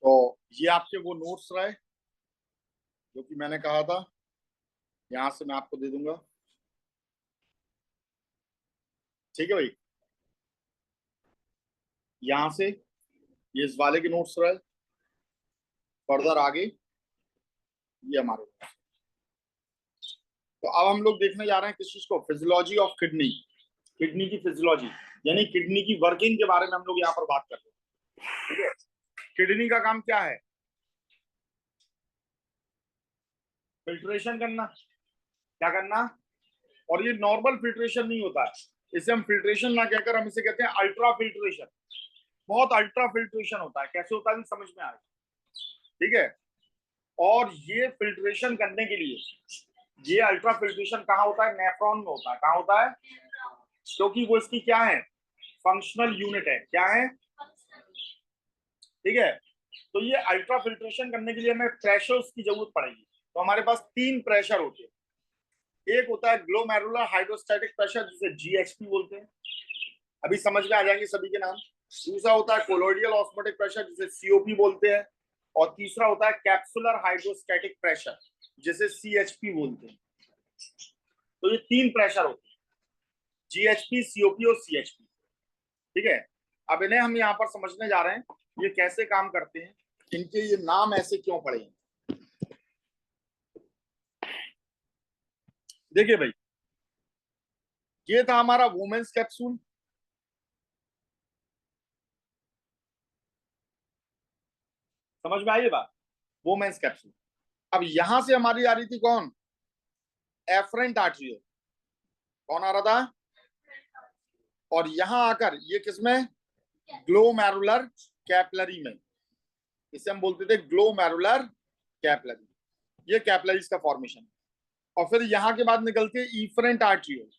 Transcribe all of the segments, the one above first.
तो ये आपके वो नोट्स रहे जो कि मैंने कहा था, यहां से मैं आपको दे दूंगा। ठीक है भाई, यहां से ये इस वाले के नोट्स रहे, फर्दर आगे ये हमारे। तो अब हम लोग देखने जा रहे हैं किस चीज को, फिजियोलॉजी ऑफ किडनी, किडनी की फिजियोलॉजी, यानी किडनी की वर्किंग के बारे में हम लोग यहाँ पर बात कर रहे हैं। ठीक है, किडनी का काम क्या है? फिल्ट्रेशन करना। क्या करना? और ये नॉर्मल फिल्ट्रेशन नहीं होता है, इसे हम फिल्ट्रेशन ना कहकर हम इसे कहते हैं अल्ट्रा फिल्ट्रेशन। बहुत अल्ट्रा फिल्ट्रेशन होता है, कैसे होता है समझ में आएगा। ठीक है, और ये फिल्ट्रेशन करने के लिए, ये अल्ट्रा फिल्ट्रेशन कहाँ होता है? नेफ्रॉन में होता है। कहाँ होता है? क्योंकि वो इसकी क्या है, फंक्शनल यूनिट है। क्या है? ठीक है, तो ये अल्ट्रा फिल्ट्रेशन करने के लिए हमें प्रेशर्स की जरूरत पड़ेगी। तो हमारे पास 3 प्रेशर होते हैं। एक होता है ग्लोमेरुलर हाइड्रोस्टैटिक प्रेशर, जिसे जीएचपी बोलते हैं, अभी समझ में आ जाएंगे सभी के नाम। दूसरा होता है कोलोइडल ऑस्मोटिक प्रेशर, जिसे सीओपी बोलते हैं। और तीसरा होता है कैप्सुलर हाइड्रोस्टैटिक प्रेशर, जिसे सीएचपी बोलते हैं। तो ये 3 प्रेशर होते हैं, जीएचपी, सीओपी और सीएचपी। ठीक है, अब इन्हें हम यहाँ पर समझने जा रहे हैं, ये कैसे काम करते हैं, इनके ये नाम ऐसे क्यों पड़े हैं। देखिए भाई, ये था हमारा वुमेन्स कैप्सूल। समझ में आई बात? Bowman's capsule. अब यहां से हमारी आ रही थी कौन? Afferent arteriole. कौन आ रहा था? और यहां आकर ये किसमें? ग्लोमेरुलर कैपिलरी में। इसे हम बोलते थे ग्लोमेरुलर कैपिलरी। ये कैपिलरीज का फॉर्मेशन। और फिर यहां के बाद निकलती है इफरेंट आर्टरियोल।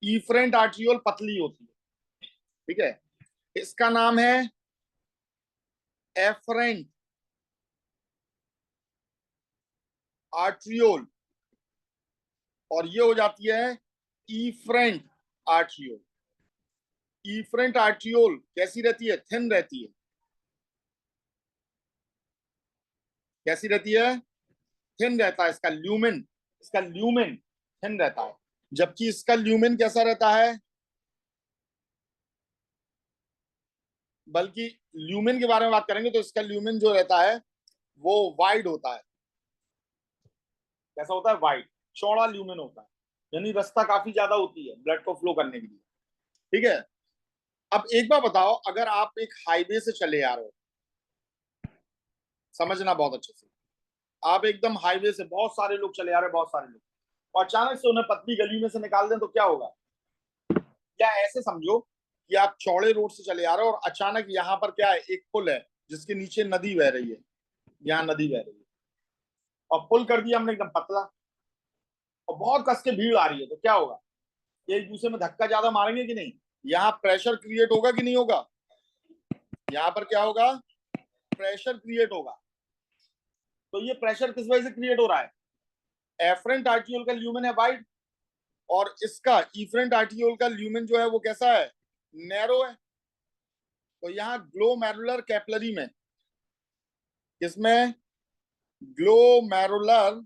इफरेंट आर्टरियोल पतली होती है। ठीक है, इसका नाम है एफरेंट आर्टरियोल, और ये हो जाती है इफरेंट आर्टरियोल। इफरेंट आर्टरियोल कैसी रहती है? थिन रहती है। कैसी रहती है? थिन रहता है इसका ल्यूमेन। इसका ल्यूमेन थिन रहता है, जबकि इसका ल्यूमेन कैसा रहता है? बल्कि ल्यूमेन के बारे में बात करेंगे तो इसका ल्यूमेन जो रहता है वो वाइड होता है। कैसा होता है? वाइड, चौड़ा ल्यूमेन होता है, यानी रास्ता काफी ज्यादा होती है ब्लड को फ्लो करने के लिए। ठीक है, अब एक बार बताओ, अगर आप एक हाईवे से चले आ रहे हो, समझना बहुत अच्छे से, आप एकदम हाईवे से, बहुत सारे लोग चले आ रहे हैं, बहुत सारे लोग, और अचानक से उन्हें पतली गली में से निकाल दें तो क्या होगा? या ऐसे समझो कि आप चौड़े रोड से चले आ रहे हो और अचानक यहाँ पर क्या है, एक पुल है जिसके नीचे नदी बह रही है, यहाँ नदी बह रही है, और पुल कर दिया हमने एकदम पतला, और बहुत कस के भीड़ आ रही है, तो क्या होगा? एक दूसरे में धक्का ज्यादा मारेंगे कि नहीं? यहाँ प्रेशर क्रिएट होगा कि नहीं होगा? यहाँ पर क्या होगा? प्रेशर क्रिएट होगा। तो ये प्रेशर किस वजह से क्रिएट हो रहा है? एफरेंट आर्टियोल का ल्यूमेन है वाइड, और इसका इफरेंट आर्टियोल का ल्यूमेन जो है वो कैसा है? नैरो है। तो यहाँ ग्लोमेरुलर कैपिलरी में, किसमें? ग्लोमेरुलर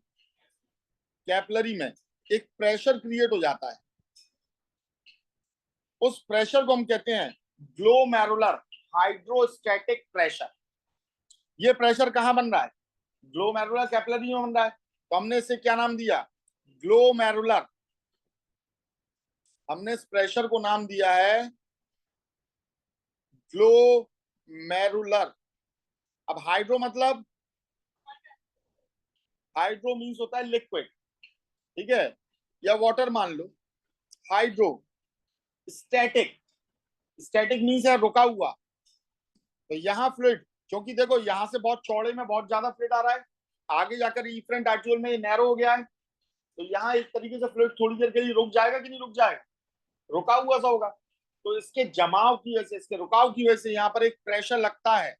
कैपिलरी में एक प्रेशर क्रिएट हो जाता है। उस प्रेशर को हम कहते हैं ग्लोमेरुलर हाइड्रोस्टैटिक प्रेशर। ये प्रेशर कहां बन रहा है? ग्लोमेरुलर कैपिलरी में बन रहा है। तो हमने इसे क्या नाम दिया? ग्लोमेरुलर। हमने इस प्रेशर को नाम दिया है ग्लोमेरुलर। अब हाइड्रो मतलब, हाइड्रो मीन्स होता है लिक्विड, ठीक है, या वाटर मान लो। हाइड्रो, स्टैटिक, स्टैटिक मीन्स है रुका हुआ। तो यहाँ फ्लूइड, क्योंकि देखो यहाँ से बहुत चौड़े में बहुत ज्यादा फ्लूइड आ रहा है, आगे जाकर इफरेंट आर्टियोल में ये नैरो हो गया है, तो यहाँ एक तरीके से फ्लूइड थोड़ी देर के लिए रुक जाएगा कि नहीं रुक जाएगा? रुका हुआ सा होगा। तो इसके जमाव की वजह से, इसके रुकाव की वजह से यहाँ पर एक प्रेशर लगता है,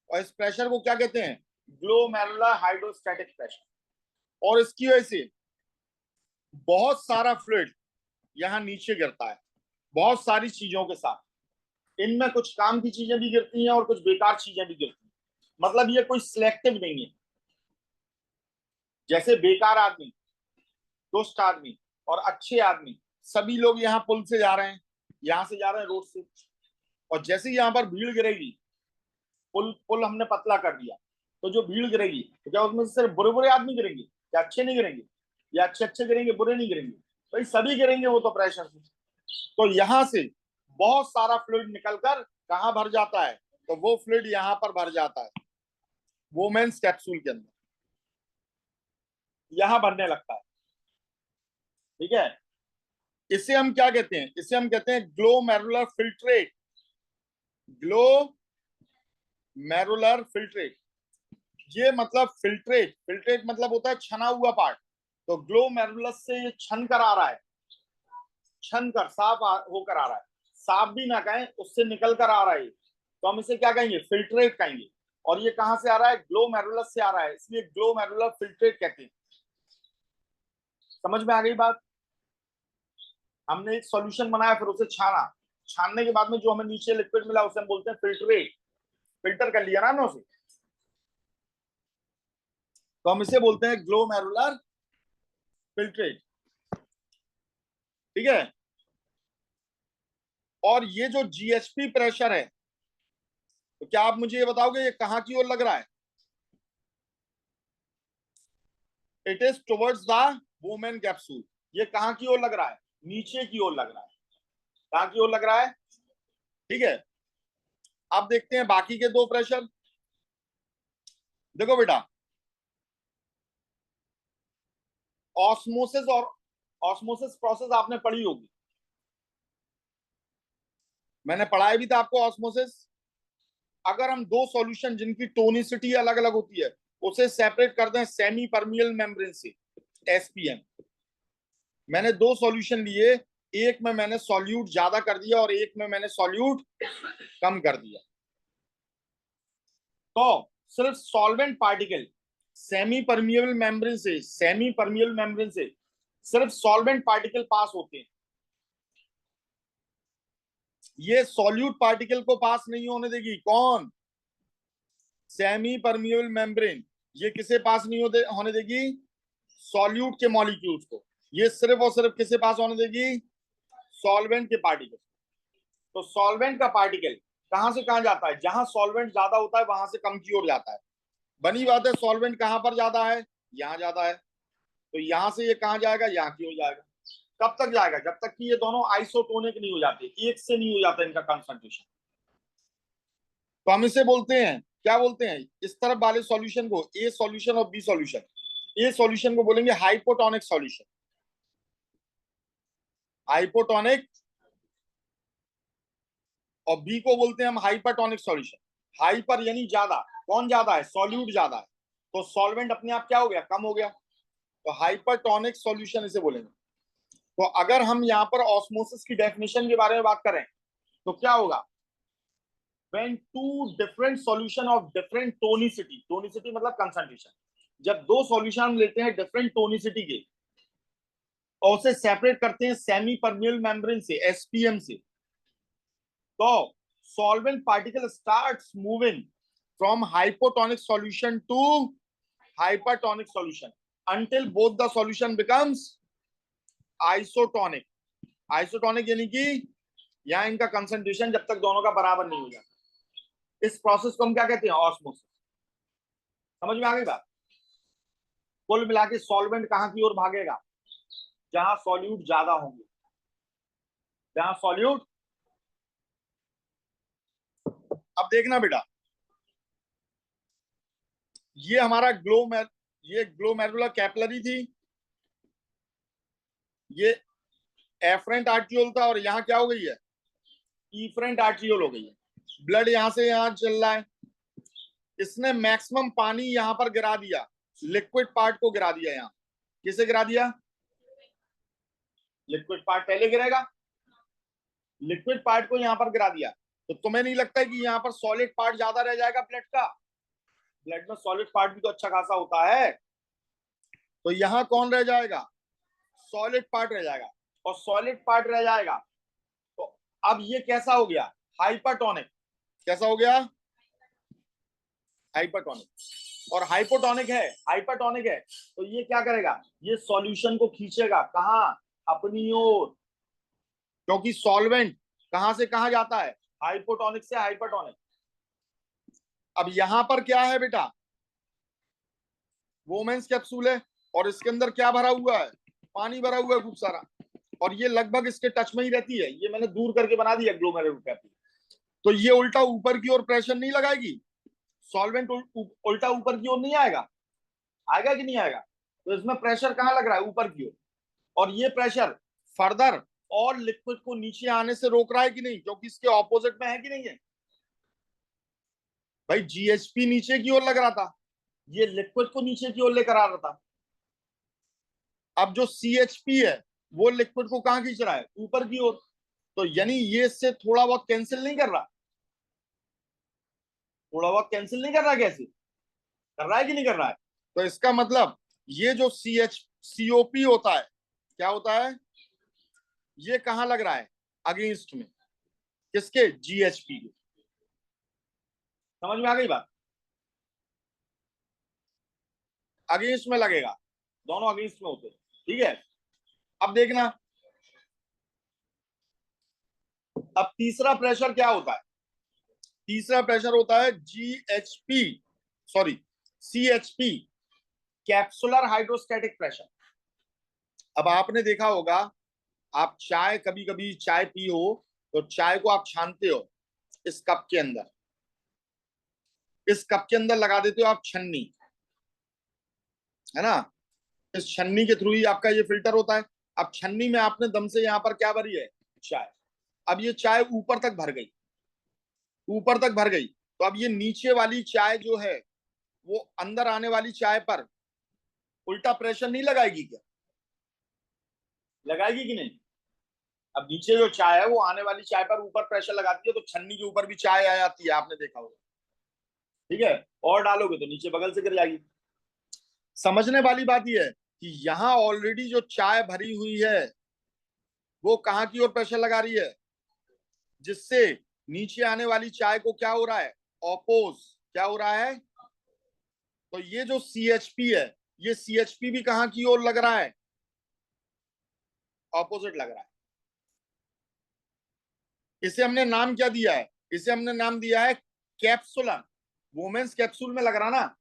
और इस प्रेशर को क्या कहते हैं? Glomerular hydrostatic pressure. और इसकी वजह से बहुत सारा फ्लूइड यहाँ नीचे गिरता है, बहुत सारी चीजों के साथ। इनमें कुछ काम की चीजें भी गिरती हैं और कुछ बेकार चीजें भी गिरती हैं। मतलब ये कोई सिलेक्टिव नहीं है। जैसे बेकार आदमी, दुष्ट आदमी और अच्छे आदमी, सभी लोग यहाँ पुल से जा रहे हैं, यहाँ से जा रहे हैं रोड से, और जैसे ही यहाँ पर भीड़ गिरेगी, पुल पुल हमने पतला कर दिया, तो जो भीड़ गिरेगी तो क्या उसमें से सिर्फ बुरे बुरे आदमी गिरेंगे या अच्छे नहीं गिरेंगे, या अच्छे अच्छे गिरेंगे बुरे नहीं गिरेंगे? भाई सभी गिरेंगे वो तो प्रेशर से। तो यहाँ से बहुत सारा फ्लूइड निकलकर कहाँ भर जाता है? तो वो फ्लूइड यहाँ पर भर जाता है वोमेन्स कैप्सूल के अंदर, यहां भरने लगता है। ठीक है, इसे हम क्या कहते हैं? इसे हम कहते हैं ग्लोमेरुलर फिल्ट्रेट। ग्लोमेरुलर फिल्ट्रेट, ये मतलब फिल्ट्रेट, फिल्ट्रेट मतलब होता है छना हुआ पार्ट। तो ग्लोमेरुलस से ये छन कर आ रहा है, छन कर होकर आ रहा है, साफ भी ना कहें, उससे निकल कर आ रहा है, तो हम इसे क्या कहेंगे? फिल्ट्रेट कहेंगे। और ये कहां से आ रहा है? ग्लोमेरुलस से आ रहा है, इसलिए ग्लोमेरुलर फिल्ट्रेट कहते हैं। समझ में आ गई बात? हमने एक सॉल्यूशन बनाया, फिर उसे छाना, छानने के बाद में जो हमें नीचे लिक्विड मिला उसे हम बोलते हैं फिल्ट्रेट। फिल्टर कर लिया ना उसे, तो हम इसे बोलते हैं ग्लोमेरुलर फिल्ट्रेट। ठीक है, और ये जो जीएचपी प्रेशर है, तो क्या आप मुझे ये बताओगे ये कहां की ओर लग रहा है? It is towards the women capsule. ये कहां की ओर लग रहा है? नीचे की ओर लग रहा है। कहां की ओर लग रहा है? ठीक है, अब देखते हैं बाकी के दो प्रेशर। देखो बेटा, ऑस्मोसिस और ऑस्मोसिस प्रोसेस आपने पढ़ी होगी, मैंने पढ़ाया भी था आपको ऑस्मोसिस। अगर हम दो सॉल्यूशन जिनकी टोनिसिटी अलग अलग होती है उसे सेपरेट कर दें सेमी परमियल मेम्ब्रेन से, एसपीएम, मैंने दो सॉल्यूशन लिए, एक में मैंने सॉल्यूट ज्यादा कर दिया और एक में मैंने सॉल्यूट कम कर दिया, तो सिर्फ solvent particle semi permeable membrane से, सेमी परमिएबल मेम्ब्रेन से सिर्फ सॉल्वेंट पार्टिकल पास होते हैं। ये सॉल्यूट पार्टिकल को पास नहीं होने देगी। कौन? Semi permeable membrane. ये किसे पास नहीं होने देगी? सॉल्यूट के मॉलिक्यूल्स को। ये सिर्फ और सिर्फ किसे पास होने देगी? सॉल्वेंट के पार्टिकल। तो सॉल्वेंट का पार्टिकल कहां से कहां जाता है? जहां सॉल्वेंट ज्यादा होता है वहां से कम की ओर जाता है। बनी बात है, सॉल्वेंट कहां पर ज्यादा है? यहां ज्यादा है, तो यहां से ये कहां जाएगा? यहाँ की ओर जाएगा। कब तक जाएगा? जब तक कि ये दोनों आइसोटोनिक नहीं हो जाते, एक से नहीं हो जाता इनका कंसंट्रेशन। तो हम इसे बोलते हैं, क्या बोलते हैं इस तरफ वाले सॉल्यूशन को? ए सॉल्यूशन और बी सॉल्यूशन। ए सॉल्यूशन को बोलेंगे हाइपोटोनिक सॉल्यूशन, हाइपोटोनिक, और बी को बोलते हैं हम हाइपरटोनिक सॉल्यूशन। हाइपर यानी ज्यादा, कौन ज्यादा है? सॉल्यूट ज्यादा है, तो सॉल्वेंट अपने आप क्या हो गया? कम हो गया, तो हाइपरटोनिक सॉल्यूशन इसे बोलेंगे। तो अगर हम यहाँ पर ऑस्मोसिस की डेफिनेशन के बारे में बात करें तो क्या होगा? when two different solution of different tonicity, tonicity मतलब concentration, जब दो सॉल्यूशन हम लेते हैं डिफरेंट टोनिसिटी के और उसे सेपरेट करते हैं सेमी परमियल मेम्ब्रेन से, एसपीएम से, तो solvent particle starts moving from hypotonic solution to hypertonic solution until both the solution becomes isotonic. Isotonic यानी कि यहाँ इनका कंसंट्रेशन जब तक दोनों का बराबर नहीं हो जाता, इस प्रोसेस को हम क्या कहते हैं? ऑस्मोसिस। समझ में आ गई बात? कुल मिला के सॉल्वेंट कहां की ओर भागेगा? जहां सॉल्यूट ज्यादा होंगे, जहां सॉल्यूट। अब देखना बेटा, ये हमारा ये ग्लोमेरुलर कैपिलरी थी, ये एफरेंट आर्टियोल था, और यहाँ क्या हो गई है? इफरेंट आर्टियोल हो गई है। ब्लड यहां से यहाँ चल रहा है, इसने मैक्सिमम पानी यहां पर गिरा दिया, लिक्विड पार्ट को गिरा दिया। यहाँ किसे गिरा दिया? लिक्विड पार्ट पहले गिरेगा, लिक्विड पार्ट को यहाँ पर गिरा दिया। तो तुम्हें नहीं लगता है कि यहाँ पर सॉलिड पार्ट ज्यादा रह जाएगा ब्लड का? ब्लड में सॉलिड पार्ट भी तो अच्छा खासा होता है, तो यहाँ कौन रह जाएगा? सॉलिड पार्ट रह जाएगा, और सॉलिड पार्ट रह जाएगा, तो अब ये कैसा हो गया? हाइपरटोनिक। कैसा हो गया? हाइपरटोनिक। और हाइपोटोनिक है, हाइपरटोनिक है तो ये क्या करेगा? ये सॉल्यूशन को खींचेगा कहाँ? अपनी ओर। क्योंकि सॉल्वेंट कहां से कहां जाता है? हाइपोटोनिक से हाइपरटोनिक। अब यहां पर क्या है बेटा? वोमेंस कैप्सूल है और इसके अंदर क्या भरा हुआ है? पानी भरा हुआ है खूब सारा। और ये लगभग इसके टच में ही रहती है। ये मैंने दूर करके बना दिया ग्लोमेरुलर कैप्सूल। तो ये उल्टा ऊपर की ओर प्रेशर नहीं लगाएगी? सॉल्वेंट उल्टा ऊपर की ओर नहीं आएगा? आएगा कि नहीं आएगा? तो इसमें प्रेशर कहाँ लग रहा है? ऊपर की ओर। और ये प्रेशर फर्दर और लिक्विड को नीचे आने से रोक रहा है कि नहीं? क्योंकि इसके ऑपोजिट में है कि नहीं है? भाई जीएचपी नीचे की ओर लग रहा था, ये लिक्विड को नीचे की ओर लेकर आ रहा था। अब जो सीएचपी है वो लिक्विड को कहां खींच रहा है? ऊपर की ओर। तो यानी ये इससे थोड़ा बहुत कैंसिल नहीं कर रहा? थोड़ा बहुत कैंसिल नहीं कर रहा? कैसे कर रहा है कि नहीं कर रहा है? तो इसका मतलब ये जो सीओपी होता है, क्या होता है? ये कहां लग रहा है? अगेंस्ट में। किसके? जीएचपी के। समझ में आ गई बात? अगेंस्ट में लगेगा, दोनों अगेंस्ट में होते हैं। ठीक है, अब देखना। अब तीसरा प्रेशर क्या होता है? तीसरा प्रेशर होता है GHP, sorry CHP, capsular hydrostatic pressure. अब आपने देखा होगा, आप चाय कभी कभी चाय पी हो तो चाय को आप छानते हो इस कप के अंदर, इस कप के अंदर लगा देते हो आप छन्नी, है ना? इस छन्नी के थ्रू ही आपका ये फिल्टर होता है। अब छन्नी में आपने दम से यहाँ पर क्या भरी है? चाय। अब ये चाय ऊपर तक भर गई, ऊपर तक भर गई। तो अब ये नीचे वाली चाय जो है वो अंदर आने वाली चाय पर उल्टा प्रेशर नहीं लगाएगी क्या? लगाएगी कि नहीं? अब नीचे जो चाय है वो आने वाली चाय पर ऊपर प्रेशर लगाती है, तो छन्नी के ऊपर भी चाय आ जाती है, आपने देखा होगा। ठीक है, और डालोगे तो नीचे बगल से गिर जाएगी। समझने वाली बात यह है कि यहाँ ऑलरेडी जो चाय भरी हुई है वो कहाँ की ओर प्रेशर लगा रही है? जिससे नीचे आने वाली चाय को क्या हो रहा है? ऑपोज। क्या हो रहा है? तो ये जो सीएचपी है, ये सीएचपी भी कहाँ की ओर लग रहा है? ऑपोजिट लग रहा है। इसे हमने नाम क्या दिया है? इसे हमने नाम दिया है कैप्सुलर। वोमेंस कैप्सूल में लग रहा ना,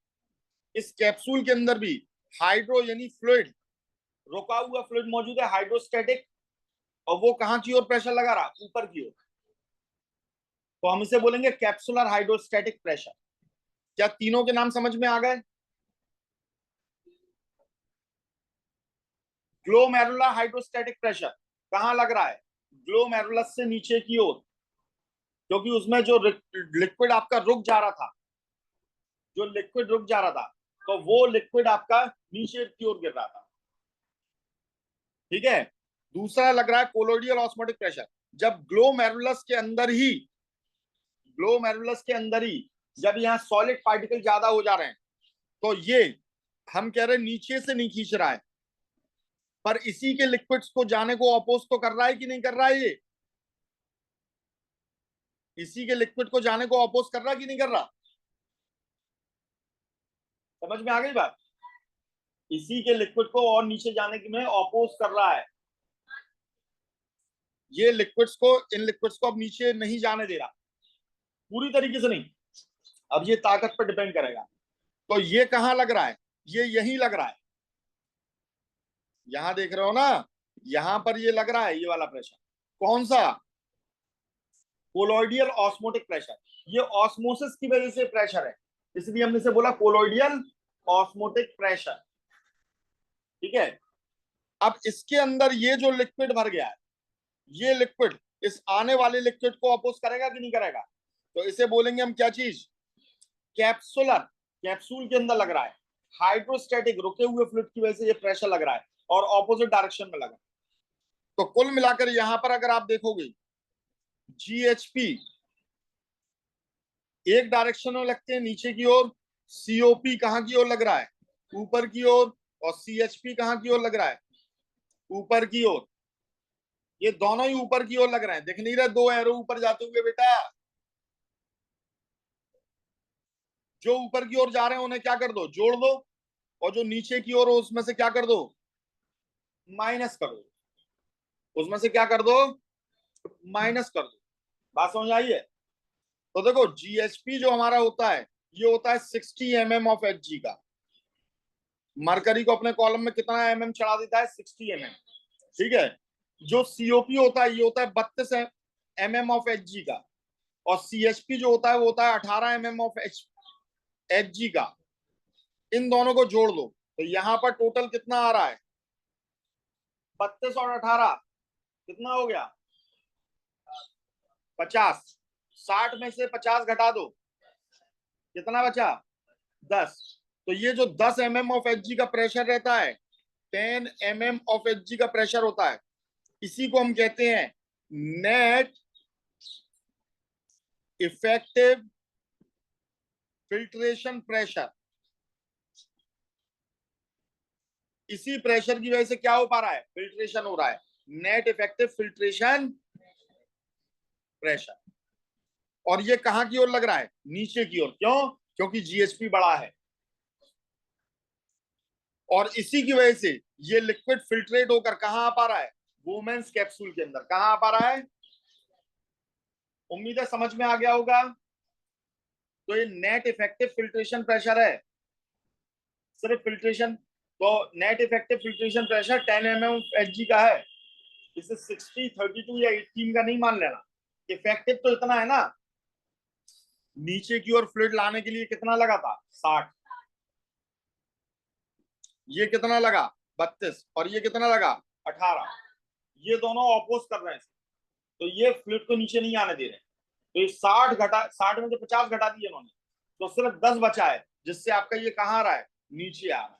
इस कैप्सूल के अंदर भी हाइड्रो यानी फ्लूइड, रोका हुआ फ्लूइड मौजूद है, हाइड्रोस्टैटिक। और वो कहां की ओर प्रेशर लगा रहा? ऊपर की ओर। तो हम इसे बोलेंगे कैप्सुलर हाइड्रोस्टैटिक प्रेशर। क्या तीनों के नाम समझ में आ गए? ग्लोमेरुलर हाइड्रोस्टैटिक प्रेशर कहां लग रहा है? ग्लोमेरुलस से नीचे की ओर। क्योंकि उसमें जो लिक्विड आपका रुक जा रहा था, जो लिक्विड रुक जा रहा था, तो वो लिक्विड आपका नीचे की ओर गिर रहा था। ठीक है, दूसरा लग रहा है कोलोइडल ऑस्मोटिक प्रेशर। जब ग्लोमेरुलस के अंदर ही, ग्लोमेरुलस के अंदर ही जब यहाँ सॉलिड पार्टिकल ज्यादा हो जा रहे हैं, तो ये हम कह रहे हैं नीचे से नहीं खींच रहा है, पर इसी के लिक्विड्स को जाने को अपोज तो कर रहा है कि नहीं कर रहा है? ये इसी के लिक्विड को जाने को अपोज कर रहा है कि नहीं कर रहा? समझ में आ गई बात? इसी के लिक्विड को और नीचे जाने की में अपोज कर रहा है। ये लिक्विड्स को, इन लिक्विड्स को अब नीचे नहीं जाने दे रहा, पूरी तरीके से नहीं। अब ये ताकत पर डिपेंड करेगा। तो ये कहां लग रहा है? ये यहीं लग रहा है। यहां देख रहे हो ना, यहां पर ये लग रहा है, ये वाला प्रेशर। कौन सा? कोलोइडियल ऑस्मोटिक प्रेशर। ये ऑस्मोसिस की वजह से प्रेशर है, इसलिए हमने से बोला कोलोइडियल ऑस्मोटिक प्रेशर। ठीक है, अब इसके अंदर ये जो लिक्विड भर गया है, ये लिक्विड इस आने वाले लिक्विड को अपोज करेगा कि नहीं करेगा? तो इसे बोलेंगे हम क्या चीज? कैप्सुलर। कैप्सूल के अंदर लग रहा है, हाइड्रोस्टैटिक, रुके हुए फ्लूइड की वजह से ये प्रेशर लग रहा है और ऑपोजिट डायरेक्शन में लगा। तो कुल मिलाकर यहां पर अगर आप देखोगे, जीएचपी एक डायरेक्शन में लगते हैं नीचे की ओर, सीओपी कहां की ओर लग रहा है? ऊपर की ओर। और सीएचपी कहां की ओर लग रहा है? ऊपर की ओर। ये दोनों ही ऊपर की ओर लग रहे हैं, दिख नहीं रहे दो एरो ऊपर जाते हुए बेटा? जो ऊपर की ओर जा रहे हैं उन्हें क्या कर दो, जोड़ दो, और जो नीचे की ओर उसमें से क्या कर दो, माइनस कर दो। उसमें से क्या कर दो, माइनस कर दो। बात समझ आई है? तो देखो जीएचपी जो हमारा होता है, ये होता है 60 mm ऑफ एच का। मरकरी को अपने कॉलम में कितना mm चढ़ा देता है, 60 mm। ठीक है। जो सीओपी होता है, ये होता है 32 mm ऑफ एच का। और सीएचपी जो होता है वो होता है 18 mm ऑफ एच का। इन दोनों को जोड़ दो तो यहां पर टोटल कितना आ रहा है, 32 और 18 कितना हो गया, 50। 60 में से 50 घटा दो, कितना बचा, 10। तो ये जो 10 mm ऑफ एच का प्रेशर रहता है, 10 mm ऑफ एच का प्रेशर होता है, इसी को हम कहते हैं नेट इफेक्टिव फिल्ट्रेशन प्रेशर। इसी प्रेशर की वजह से क्या हो पा रहा है, फिल्ट्रेशन हो रहा है, नेट इफेक्टिव फिल्ट्रेशन प्रेशर। और ये कहां की ओर लग रहा है, नीचे की ओर। क्यों? क्योंकि जीएचपी बड़ा है। और इसी की वजह से ये लिक्विड फिल्ट्रेट होकर कहां आ पा रहा है, वुमेन्स कैप्सूल के अंदर। कहां आ पा रहा है? उम्मीद है समझ में आ गया होगा। तो ये नेट इफेक्टिव फिल्ट्रेशन प्रेशर है, सिर्फ फिल्ट्रेशन। तो net effective filtration pressure 10 mm H का है। इसे 60, 32 या 18 का नहीं मान लेना। इफेक्टिव तो इतना है ना, नीचे की ओर फ्लूइड लाने के लिए कितना लगा था, 60। ये कितना लगा, 32। और ये कितना लगा, 18। ये दोनों ऑपोज कर रहे हैं, तो ये फ्लूइड को नीचे नहीं आने दे रहे। तो ये 60 में से 50 घटा दिए इन्होंने, तो सिर्फ 10 बचा है, जिससे आपका ये कहाँ आ रहा है, नीचे आ रहा है।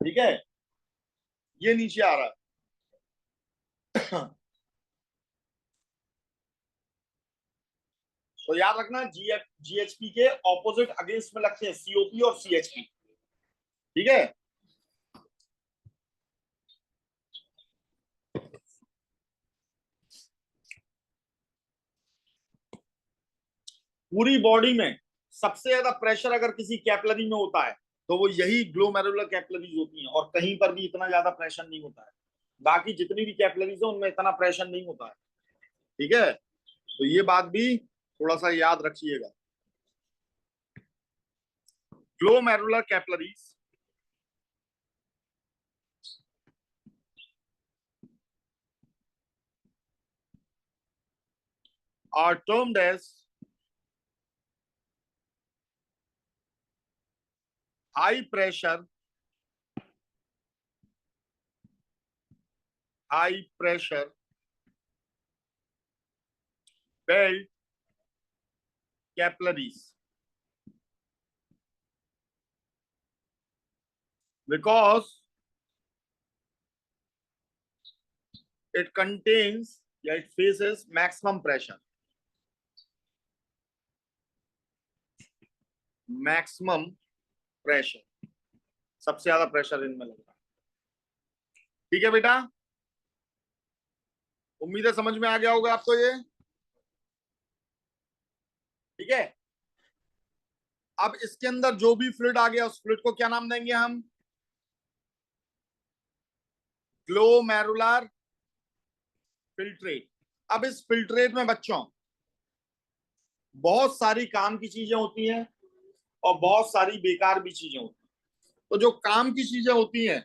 ठीक है, ये नीचे आ रहा है। तो याद रखना, जीएचपी के ऑपोजिट अगेंस्ट में लगते हैं सीओपी और सीएचपी। ठीक है। पूरी बॉडी में सबसे ज्यादा प्रेशर अगर किसी कैपिलरी में होता है तो वो यही ग्लोमेरुलर कैपिलरीज होती हैं, और कहीं पर भी इतना ज्यादा प्रेशर नहीं होता है। बाकी जितनी भी कैपिलरीज है उनमें इतना प्रेशर नहीं होता है। ठीक है, तो ये बात भी थोड़ा सा याद रखिएगा। Glomerular capillaries are termed as high pressure belt capillaries because it contains, yeah, it faces maximum pressure. Maximum pressure, सबसे ज्यादा प्रेशर इनमें लग रहा है। ठीक है बेटा, उम्मीद है समझ में आ गया होगा आपको ये। ठीक है, अब इसके अंदर जो भी फ्लूइड आ गया उस फ्लूइड को क्या नाम देंगे हम, ग्लोमेरुलर फिल्ट्रेट। अब इस फिल्ट्रेट में बच्चों बहुत सारी काम की चीजें होती हैं और बहुत सारी बेकार भी चीजें होती हैं। तो जो काम की चीजें होती हैं,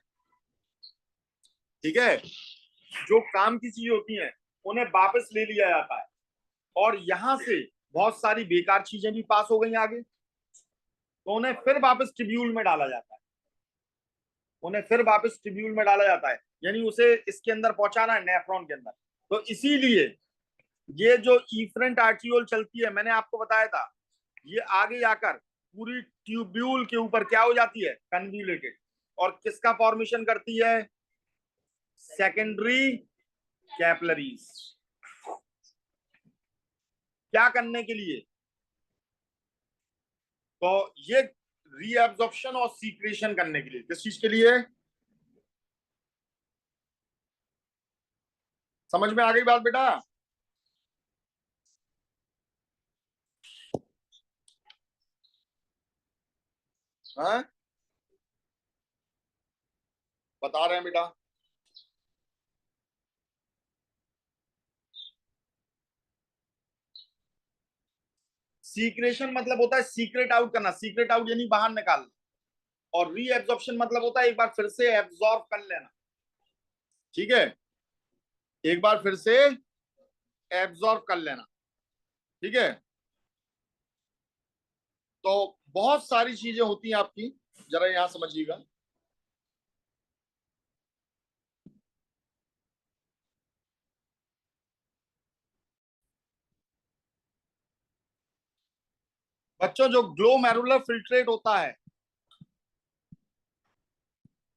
ठीक है, जो काम की चीजें होती हैं उन्हें वापस ले लिया जाता है, और यहां से बहुत सारी बेकार चीजें भी पास हो गई आगे, तो उन्हें फिर वापस ट्रिब्यूल में डाला जाता है। उन्हें फिर वापस ट्रिब्यूल में डाला जाता है, यानी उसे इसके अंदर पहुंचाना है, नेफ्रॉन के अंदर। तो इसीलिए ये जो इफरेंट आर्टियोल चलती है, मैंने आपको बताया था, ये आगे जाकर पूरी ट्यूब्यूल के ऊपर क्या हो जाती है, कन्व्यूलेटेड, और किसका फॉर्मेशन करती है, सेकेंडरी कैपिलरीज। क्या करने के लिए, तो ये रीएब्जॉर्प्शन और सीक्रेशन करने के लिए। किस चीज के लिए? समझ में आ गई बात बेटा? हाँ, बता रहे हैं बेटा। सीक्रेशन मतलब होता है सीक्रेट आउट करना, सीक्रेट आउट यानी बाहर निकालना। और रीएब्जॉर्प्शन मतलब होता है एक बार फिर से एब्जॉर्ब कर लेना। ठीक है, एक बार फिर से एब्जॉर्ब कर लेना। ठीक है, तो बहुत सारी चीजें होती हैं आपकी, जरा यहां समझिएगा। बच्चों, जो ग्लोमेरुलर फिल्ट्रेट होता है,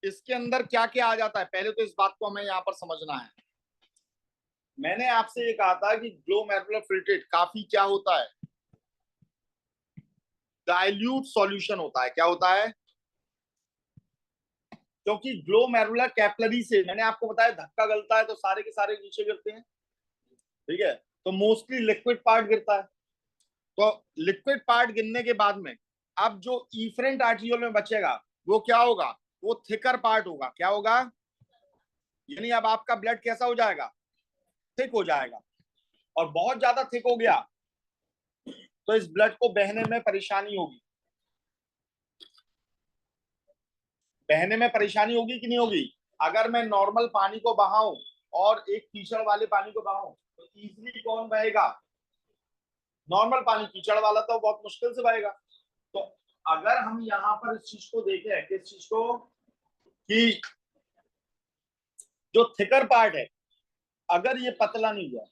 इसके अंदर क्या क्या आ जाता है, पहले तो इस बात को हमें यहां पर समझना है। मैंने आपसे ये कहा था कि ग्लोमेरुलर फिल्ट्रेट काफी क्या होता है, डाइल्यूट सॉल्यूशन होता है। क्या होता है? क्योंकि ग्लोमेरुलर कैपिलरी से, मैंने आपको बताया, धक्का गलता है तो सारे के सारे नीचे गिरते हैं। ठीक है, तो मोस्टली लिक्विड पार्ट गिरता है। तो लिक्विड पार्ट गिरने के बाद में अब जो इफरेंट आर्टियोल में बचेगा वो क्या होगा? वो थिकर पार्ट होगा। क्या होगा? यानी अब आपका ब्लड कैसा हो जाएगा? थिक हो जाएगा। और बहुत ज्यादा थिक हो गया तो इस ब्लड को बहने में परेशानी होगी। बहने में परेशानी होगी कि नहीं होगी? अगर मैं नॉर्मल पानी को बहाऊं और एक कीचड़ वाले पानी को बहाऊं तो इजीली कौन बहेगा? नॉर्मल पानी। कीचड़ वाला तो बहुत मुश्किल से बहेगा। तो अगर हम यहाँ पर इस चीज को देखें, किस चीज को, कि जो थिकर पार्ट है अगर ये पतला नहीं हुआ,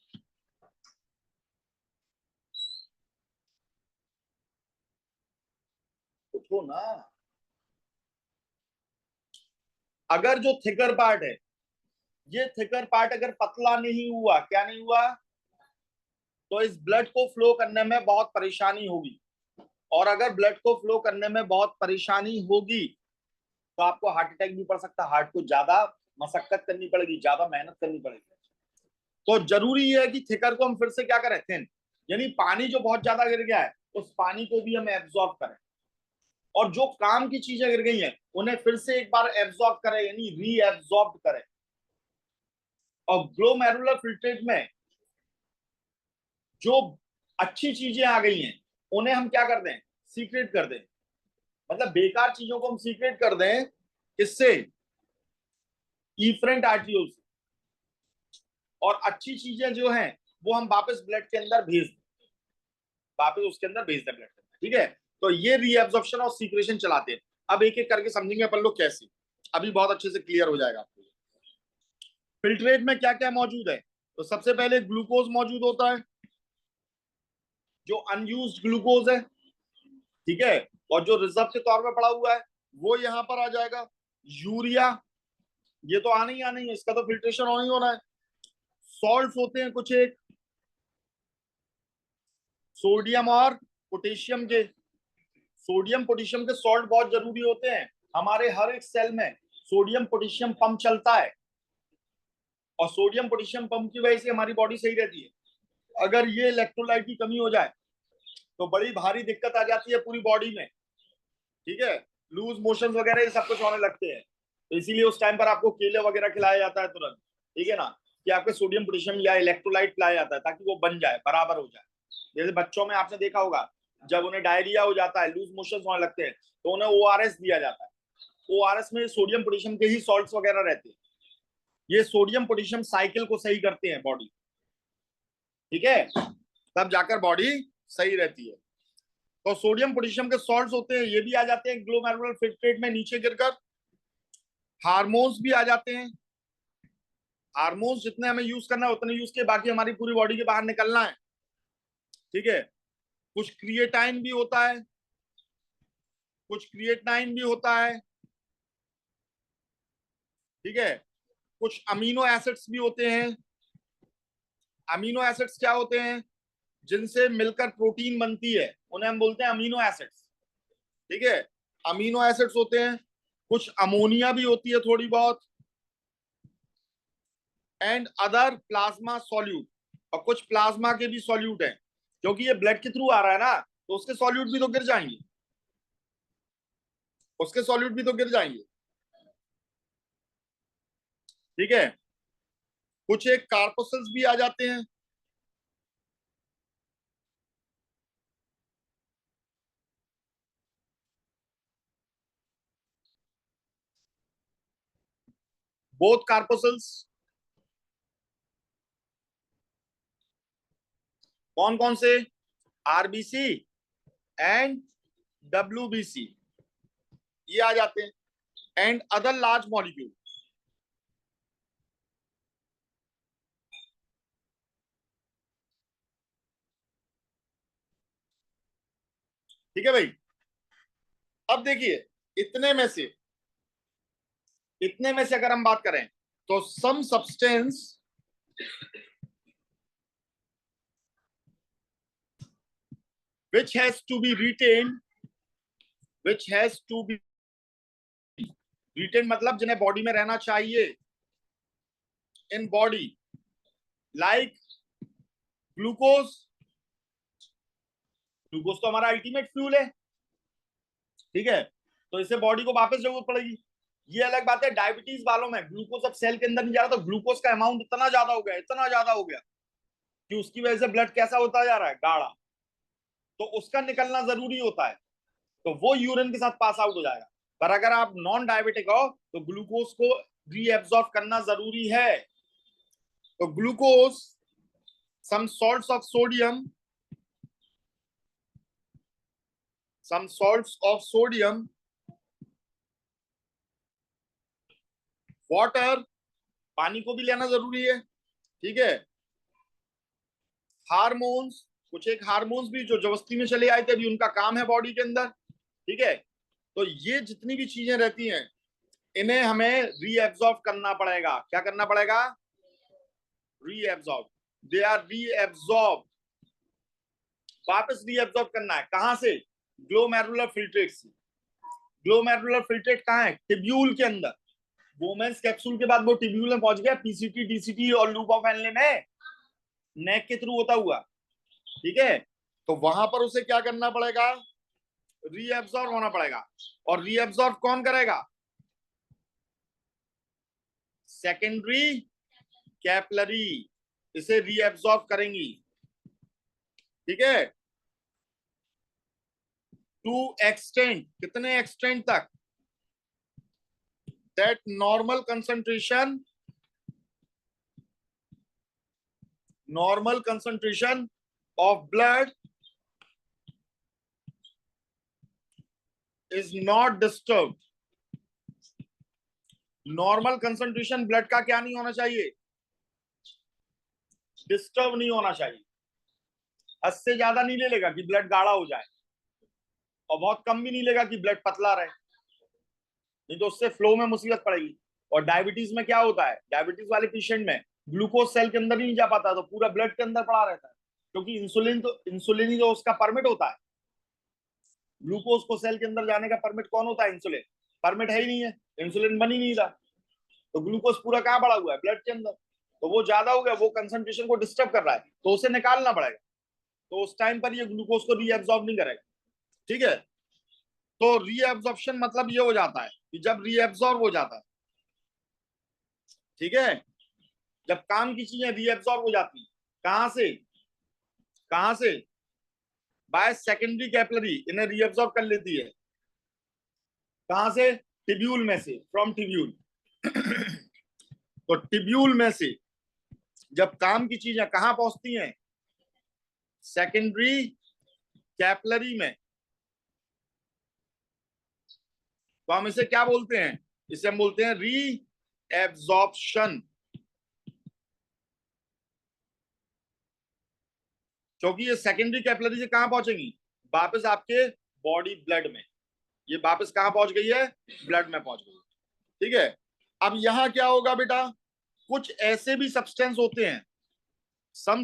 उठो ना, अगर जो थिकर पार्ट है, ये थिकर पार्ट अगर पतला नहीं हुआ, क्या नहीं हुआ, तो इस ब्लड को फ्लो करने में बहुत परेशानी होगी। और अगर ब्लड को फ्लो करने में बहुत परेशानी होगी तो आपको हार्ट अटैक भी पड़ सकता है। हार्ट को ज्यादा मशक्कत करनी पड़ेगी, ज्यादा मेहनत करनी पड़ेगी। तो जरूरी है कि थिकर को हम फिर से क्या करें? थिन। यानी पानी जो बहुत ज्यादा गिर गया है उस पानी को भी हम एब्जॉर्ब करें, और जो काम की चीजें गिर गई हैं उन्हें फिर से एक बार एब्जॉर्ब करें, यानी री एब्जॉर्ब करें। और ग्लोमेरुलर फिल्ट्रेट में जो अच्छी चीजें आ गई हैं उन्हें हम क्या कर दें? सीक्रेट कर दें। मतलब बेकार चीजों को हम सीक्रेट कर दें। किससे? इफरेंट आर्टियोल से। और अच्छी चीजें जो हैं वो हम वापस ब्लड के अंदर भेज दें, वापस उसके अंदर भेज दें ब्लड के अंदर। ठीक है, तो ये रीएब्जॉर्प्शन और सीक्रेशन चलाते हैं। अब एक एक करके समझेंगे अपन लोग कैसे, अभी बहुत अच्छे से क्लियर हो जाएगा आपको। फिल्ट्रेट में क्या क्या मौजूद है? तो सबसे पहले ग्लूकोज मौजूद होता है, जो अनयूज्ड ग्लूकोज है। ठीक है, और जो रिजर्व के तौर पे पड़ा हुआ है वो यहां पर आ जाएगा। यूरिया, ये तो आना ही आना ही है, इसका तो फिल्ट्रेशन होना ही होना है। सॉल्ट्स होते हैं कुछ एक, सोडियम और पोटेशियम के। सोडियम पोटेशियम के सॉल्ट बहुत जरूरी होते हैं। हमारे हर एक सेल में सोडियम पोटेशियम पंप चलता है, और सोडियम पोटेशियम पंप की वजह से हमारी बॉडी सही रहती है। अगर ये इलेक्ट्रोलाइट की कमी हो जाए तो बड़ी भारी दिक्कत आ जाती है पूरी बॉडी में। ठीक है, लूज मोशन वगैरह ये सब कुछ होने लगते हैं। तो इसीलिए उस टाइम पर आपको केले वगैरह खिलाया जाता है तुरंत। ठीक है ना, कि आपके सोडियम पोटेशियम या इलेक्ट्रोलाइट पिलाया जाता है ताकि वो बन जाए, बराबर हो जाए। जैसे बच्चों में आपने देखा होगा, जब उन्हें डायरिया हो जाता है, लूज मोशन होने लगते हैं, तो उन्हें ओआरएस दिया जाता है। ओआरएस में सोडियम पोटेशियम के ही सॉल्ट्स वगैरह रहते हैं। ये सोडियम पोटेशियम साइकिल को सही करते हैं बॉडी। ठीक है, तब जाकर बॉडी सही रहती है। तो सोडियम पोटेशियम के सॉल्ट्स होते हैं, ये भी आ जाते हैं ग्लोमेरुलर फिल्ट्रेट में नीचे गिरकर। हार्मोन्स भी आ जाते हैं। हार्मोन्स जितने हमें यूज करना है उतने यूज के, बाकी हमारी पूरी बॉडी के बाहर निकलना है। ठीक है, कुछ क्रिएटाइन भी होता है, कुछ क्रिएटाइन भी होता है। ठीक है, कुछ अमीनो एसिड्स भी होते हैं। अमीनो एसिड्स क्या होते हैं? जिनसे मिलकर प्रोटीन बनती है, उन्हें हम बोलते हैं अमीनो एसिड्स। ठीक है, अमीनो एसिड्स होते हैं, कुछ अमोनिया भी होती है थोड़ी बहुत, एंड अदर प्लाज्मा सॉल्यूट, और कुछ प्लाज्मा के भी सॉल्यूट हैं, क्योंकि ये ब्लड के थ्रू आ रहा है ना, तो उसके सॉल्यूट भी तो गिर जाएंगे, उसके सॉल्यूट भी तो गिर जाएंगे। ठीक है, कुछ एक कार्पोसल्स भी आ जाते हैं। बोथ कार्पोसल्स, कौन कौन से? आरबीसी एंड डब्ल्यूबीसी, ये आ जाते हैं, एंड अदर लार्ज मॉलिक्यूल। ठीक है भाई। अब देखिए, इतने में से इतने में से अगर हम बात करें, तो some substance which has to be retained, which has to be retained मतलब जिन्हें बॉडी में रहना चाहिए, in body, like glucose. Glucose तो हमारा अल्टीमेट फ्यूल है, ठीक है, तो इससे बॉडी को वापस जरूरत पड़ेगी। ये अलग बात है, डायबिटीज वालों में ग्लूकोज अब सेल के अंदर नहीं जा रहा, तो ग्लूकोज का अमाउंट इतना ज्यादा हो गया, इतना ज्यादा हो गया कि उसकी वजह से ब्लड कैसा होता जा रहा है, गाढ़ा, तो उसका निकलना जरूरी होता है, तो वो यूरिन के साथ पास आउट हो जाएगा। पर अगर आप नॉन डायबिटिक हो, तो ग्लूकोज को रीएब्सॉर्ब करना जरूरी है। तो glucose, some salts of sodium, some salts of sodium, water, पानी को भी लेना जरूरी है, ठीक है। हार्मोन्स, कुछ एक हार्मोन्स भी जो जबरदस्ती में चले आए थे, अभी उनका काम है बॉडी के अंदर, ठीक है। तो ये जितनी भी चीजें रहती हैं, इन्हें हमें रीएब्सॉर्ब करना पड़ेगा। क्या करना पड़ेगा? रीएब्सॉर्ब, दे आर रीएब्सॉर्ब, वापस रीएब्सॉर्ब करना है। कहां से? ग्लोमेरुलर फिल्ट्रेट से। ग्लोमेरुलर फिल्ट्रेट कहाँ है? टिब्यूल के अंदर। वोमेन्स कैप्सूल के बाद वो टिब्यूल में पहुंच गया, पीसीटी, डीसीटी और लूप ऑफ एनले में, नेक के थ्रू होता हुआ, ठीक है। तो वहां पर उसे क्या करना पड़ेगा? रीएब्सॉर्ब होना पड़ेगा। और रीएब्सॉर्ब कौन करेगा? सेकेंडरी कैपलरी इसे रीएब्सॉर्ब करेंगी, ठीक है। टू एक्सटेंट, कितने एक्सटेंट तक? That normal concentration of blood is not disturb. Normal concentration blood का क्या नहीं होना चाहिए? डिस्टर्ब नहीं होना चाहिए। हद से ज्यादा नहीं ले लेगा कि ब्लड गाढ़ा हो जाए, और बहुत कम भी नहीं लेगा कि ब्लड पतला रहे, नहीं तो उससे फ्लो में मुसीबत पड़ेगी। और डायबिटीज में क्या होता है, डायबिटीज वाले पेशेंट में ग्लूकोज सेल के अंदर नहीं जा पाता, तो पूरा ब्लड के अंदर पड़ा रहता है, क्योंकि इंसुलिन ही तो उसका परमिट होता है। ग्लूकोज को सेल के अंदर जाने का परमिट कौन होता है? इंसुलिन। परमिट है ही नहीं है, इंसुलिन बन ही नहीं रहा, तो ग्लूकोज पूरा कहाँ पड़ा हुआ है? ब्लड के अंदर। तो वो ज्यादा हो गया, वो कंसंट्रेशन को डिस्टर्ब कर रहा है, तो उसे निकालना पड़ेगा। तो उस टाइम पर ये ग्लूकोज को रीएब्सॉर्ब नहीं करेगा, ठीक है। तो रीएब्सॉर्प्शन मतलब ये हो जाता है कि जब रीएब्सॉर्ब हो जाता है, ठीक है, जब काम की चीजें रीएब्सॉर्ब हो जाती है, कहां से? कहां से? बाय सेकेंडरी कैपिलरी इन्हें रीएब्सॉर्ब कर लेती है। कहां से? टिब्यूल में से, फ्रॉम टिब्यूल। तो टिब्यूल में से जब काम की चीजें कहां पहुंचती हैं? सेकेंडरी कैपिलरी में। तो हम इसे क्या बोलते हैं? इसे हम बोलते हैं री एब्जॉर्प्शन, क्योंकि ये सेकेंडरी कैपिलरी से कहां पहुंचेंगी? वापस आपके बॉडी ब्लड में। ये वापस कहां पहुंच गई है? ब्लड में पहुंच गई, ठीक है। अब यहां क्या होगा बेटा? कुछ ऐसे भी सब्सटेंस होते हैं, सम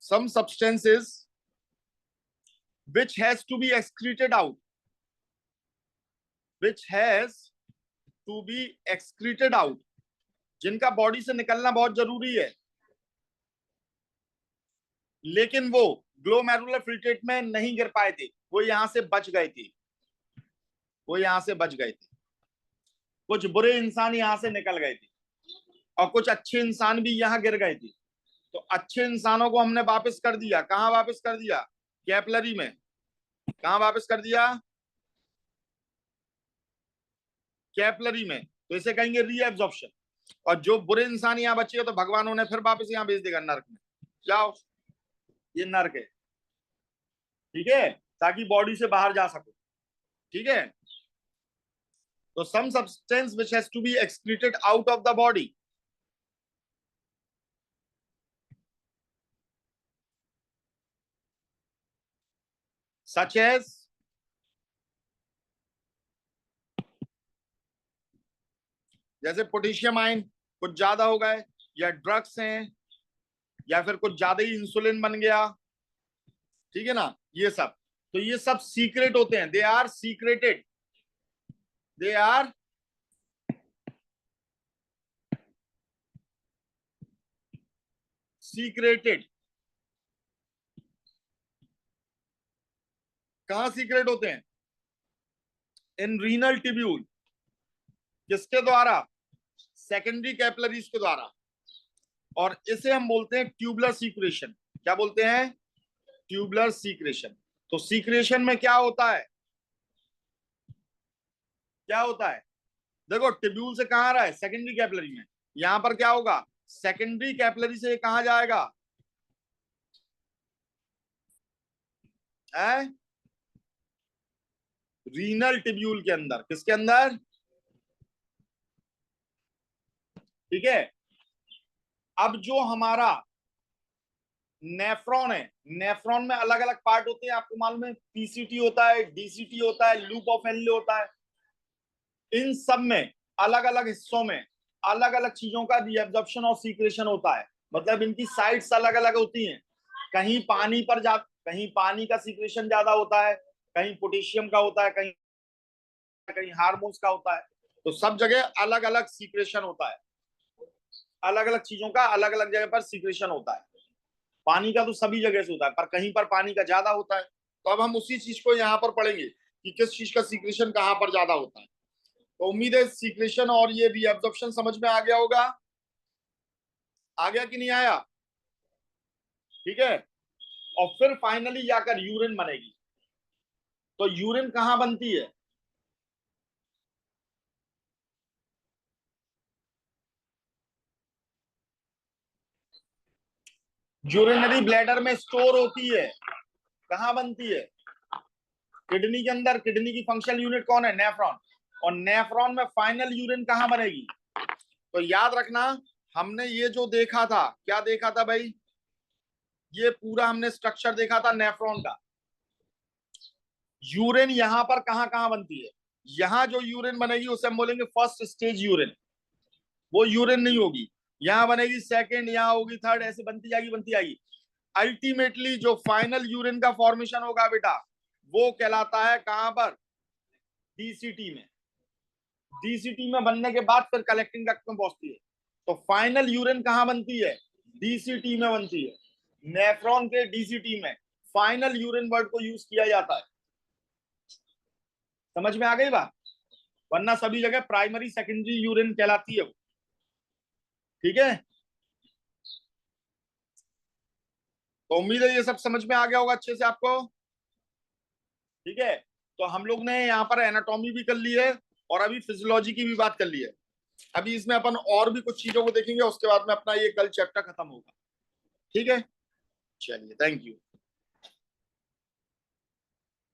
some substances which has to be excreted out, which has to be excreted out, जिनका बॉडी से निकलना बहुत जरूरी है, लेकिन वो ग्लोमेरुलर फिल्ट्रेट में नहीं गिर पाए थे, वो यहां से बच गए थे, वो यहां से बच गए थे। कुछ बुरे इंसान यहां से निकल गए थे और कुछ अच्छे इंसान भी यहां गिर गए थे। तो अच्छे इंसानों को हमने वापस कर दिया, कहां वापस कर दिया? कैपिलरी में। कहां वापस कर दिया? कैपिलरी में। तो इसे कहेंगे रीएब्जॉर्प्शन। और जो बुरे इंसान यहाँ बचे हो तो भगवान उन्हें फिर वापस यहाँ भेज देगा नर्क में। जाओ, ये नर्क है, ठीक है, ताकि बॉडी से बाहर जा सको, ठीक है। तो some substance which has to be excreted out of the body, such as जैसे पोटेशियम आयन कुछ ज्यादा हो गए, या ड्रग्स हैं, या फिर कुछ ज्यादा ही इंसुलिन बन गया, ठीक है ना, ये सब। तो ये सब सीक्रेट होते हैं, they are secreted, they are secreted. कहां सीक्रेट होते हैं? In renal tubule. किसके द्वारा? सेकेंडरी कैपिलरीज के द्वारा। और इसे हम बोलते हैं ट्यूबुलर सीक्रेशन। क्या बोलते हैं? Tubular secretion. तो सीक्रेशन में क्या होता है? क्या होता है? देखो, ट्यूब्यूल से कहां आ रहा है? सेकेंडरी कैपिलरी में। यहां पर क्या होगा? सेकेंडरी कैपिलरी से कहां जाएगा? रीनल ट्यूब्यूल के अंदर। किसके अंदर? ठीक है। अब जो हमारा नेफ्रॉन है, नेफ्रॉन में अलग अलग पार्ट होते हैं, आपको मालूम है, पीसीटी होता है, डीसीटी होता है, लूप ऑफ हेनले होता है। इन सब में अलग अलग हिस्सों में अलग अलग चीजों का रीअब्जॉर्प्शन और सीक्रेशन होता है। मतलब इनकी साइट्स अलग अलग होती हैं। कहीं पानी पर कहीं पानी का सीक्रेशन ज्यादा होता है, कहीं पोटेशियम का होता है, कहीं कहीं हार्मोन्स का होता है। तो सब जगह अलग अलग सीक्रेशन होता है, अलग अलग चीजों का अलग अलग जगह पर सीक्रेशन होता है। पानी का तो सभी जगह से होता है, पर कहीं पर पानी का ज्यादा होता है। तो अब हम उसी चीज को यहाँ पर पढ़ेंगे कि किस चीज का सीक्रेशन कहाँ पर ज्यादा होता है। तो उम्मीद है सीक्रेशन और ये रीअब्जॉर्प्शन समझ में आ गया होगा। आ गया कि नहीं आया? ठीक है। और फिर फाइनली जाकर यूरिन बनेगी। तो यूरिन कहाँ बनती है? यूरिनरी ब्लैडर में स्टोर होती है। कहाँ बनती है? किडनी के अंदर। किडनी की फंक्शनल यूनिट कौन है? नेफ्रॉन। और नेफ्रॉन में फाइनल यूरिन कहाँ बनेगी? तो याद रखना, हमने ये जो देखा था, क्या देखा था भाई? ये पूरा हमने स्ट्रक्चर देखा था नेफ्रॉन का। यूरिन यहां पर कहां कहां बनती है? यहां जो यूरिन बनेगी उसे हम बोलेंगे फर्स्ट स्टेज यूरिन। वो यूरिन नहीं होगी, यहां बनेगी सेकंड, यहां होगी थर्ड, ऐसे बनती जाएगी। अल्टीमेटली जो फाइनल यूरिन का फॉर्मेशन होगा बेटा, वो कहलाता है कहां पर? डीसीटी में। डीसीटी में बनने के बाद फिर कलेक्टिंग डक्ट में पहुंचती है। तो फाइनल यूरिन कहां बनती है? डीसीटी में बनती है। नेफ्रॉन के डीसीटी में फाइनल यूरिन वर्ड को यूज किया जाता है। समझ में आ गई बात? वरना सभी जगह प्राइमरी सेकेंडरी यूरिन कहलाती है वो। ठीक है। तो उम्मीद है ये सब समझ में आ गया होगा अच्छे से आपको। ठीक है। तो हम लोग ने यहाँ पर एनाटॉमी भी कर ली है और अभी फिजियोलॉजी की भी बात कर ली है। अभी इसमें अपन और भी कुछ चीजों को देखेंगे, उसके बाद में अपना ये कल चैप्टर खत्म होगा। ठीक है, चलिए, थैंक यू।